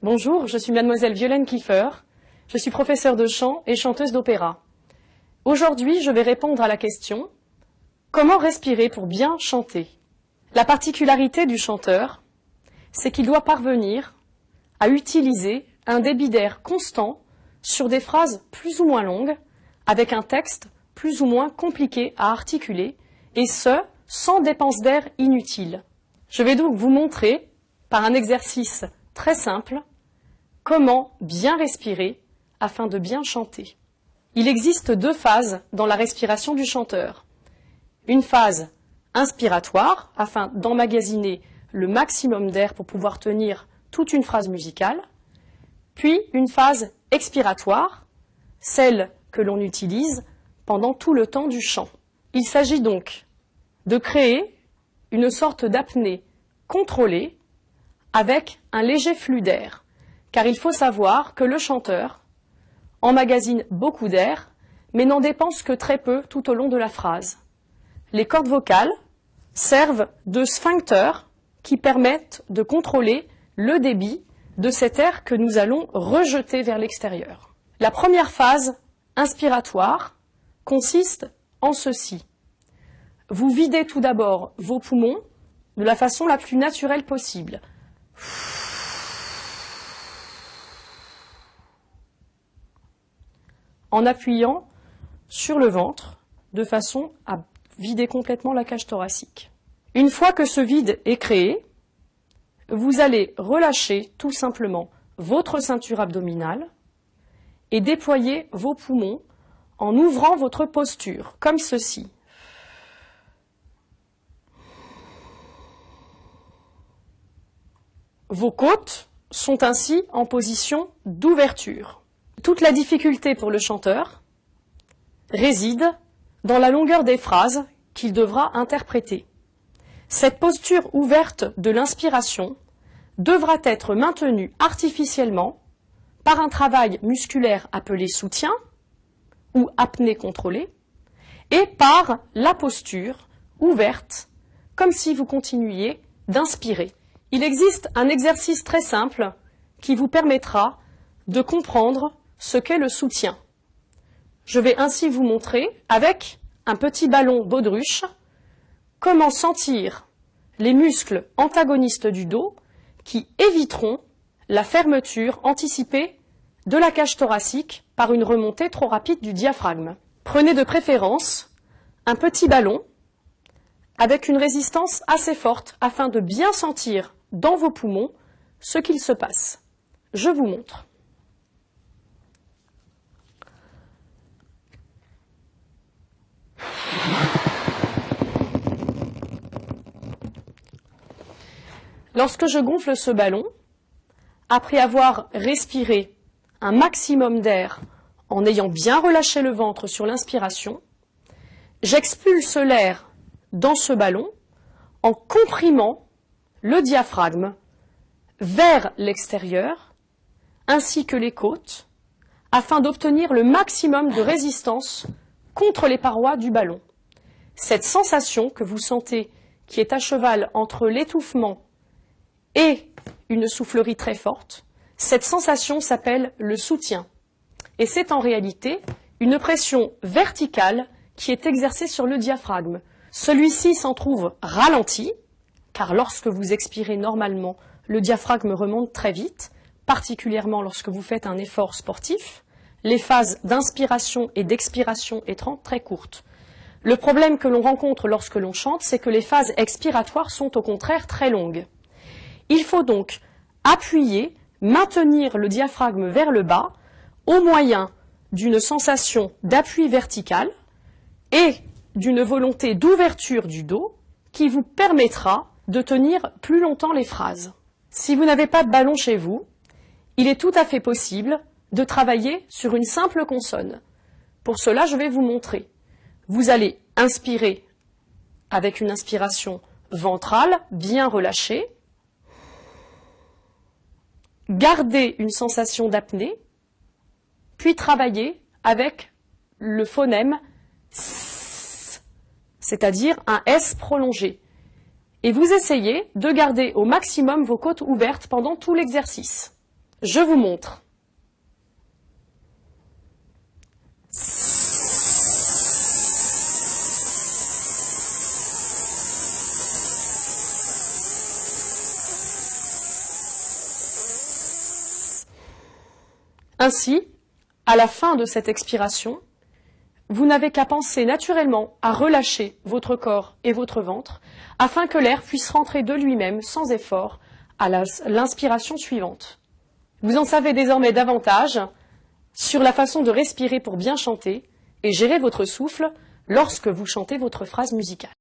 Bonjour, je suis mademoiselle Violaine Kiefer. Je suis professeure de chant et chanteuse d'opéra. Aujourd'hui, je vais répondre à la question « Comment respirer pour bien chanter ?» La particularité du chanteur, c'est qu'il doit parvenir à utiliser un débit d'air constant sur des phrases plus ou moins longues, avec un texte plus ou moins compliqué à articuler, et ce, sans dépense d'air inutile. Je vais donc vous montrer, par un exercice très simple, comment bien respirer afin de bien chanter. Il existe deux phases dans la respiration du chanteur. Une phase inspiratoire, afin d'emmagasiner le maximum d'air pour pouvoir tenir toute une phrase musicale, puis une phase expiratoire, celle que l'on utilise pendant tout le temps du chant. Il s'agit donc de créer une sorte d'apnée contrôlée avec un léger flux d'air, car il faut savoir que le chanteur emmagasine beaucoup d'air, mais n'en dépense que très peu tout au long de la phrase. Les cordes vocales servent de sphincters qui permettent de contrôler le débit de cet air que nous allons rejeter vers l'extérieur. La première phase inspiratoire consiste en ceci. Vous videz tout d'abord vos poumons de la façon la plus naturelle possible. En appuyant sur le ventre de façon à vider complètement la cage thoracique. Une fois que ce vide est créé, vous allez relâcher tout simplement votre ceinture abdominale et déployer vos poumons en ouvrant votre posture, comme ceci. Vos côtes sont ainsi en position d'ouverture. Toute la difficulté pour le chanteur réside dans la longueur des phrases qu'il devra interpréter. Cette posture ouverte de l'inspiration devra être maintenue artificiellement par un travail musculaire appelé soutien ou apnée contrôlée et par la posture ouverte comme si vous continuiez d'inspirer. Il existe un exercice très simple qui vous permettra de comprendre ce qu'est le soutien. Je vais ainsi vous montrer, avec un petit ballon baudruche, comment sentir les muscles antagonistes du dos qui éviteront la fermeture anticipée de la cage thoracique par une remontée trop rapide du diaphragme. Prenez de préférence un petit ballon avec une résistance assez forte afin de bien sentir dans vos poumons ce qu'il se passe. Je vous montre. Lorsque je gonfle ce ballon, après avoir respiré un maximum d'air en ayant bien relâché le ventre sur l'inspiration, j'expulse l'air dans ce ballon en comprimant le diaphragme vers l'extérieur ainsi que les côtes afin d'obtenir le maximum de résistance contre les parois du ballon. Cette sensation que vous sentez qui est à cheval entre l'étouffement et une soufflerie très forte, cette sensation s'appelle le soutien. Et c'est en réalité une pression verticale qui est exercée sur le diaphragme. Celui-ci s'en trouve ralenti, car lorsque vous expirez normalement, le diaphragme remonte très vite, particulièrement lorsque vous faites un effort sportif. Les phases d'inspiration et d'expiration étant très courtes. Le problème que l'on rencontre lorsque l'on chante, c'est que les phases expiratoires sont au contraire très longues. Il faut donc appuyer, maintenir le diaphragme vers le bas au moyen d'une sensation d'appui vertical et d'une volonté d'ouverture du dos qui vous permettra de tenir plus longtemps les phrases. Si vous n'avez pas de ballon chez vous, il est tout à fait possible de travailler sur une simple consonne. Pour cela, je vais vous montrer. Vous allez inspirer avec une inspiration ventrale bien relâchée, garder une sensation d'apnée, puis travailler avec le phonème S, c'est-à-dire un S prolongé. Et vous essayez de garder au maximum vos côtes ouvertes pendant tout l'exercice. Je vous montre. Ainsi, à la fin de cette expiration, vous n'avez qu'à penser naturellement à relâcher votre corps et votre ventre afin que l'air puisse rentrer de lui-même sans effort à l'inspiration suivante. Vous en savez désormais davantage sur la façon de respirer pour bien chanter et gérer votre souffle lorsque vous chantez votre phrase musicale.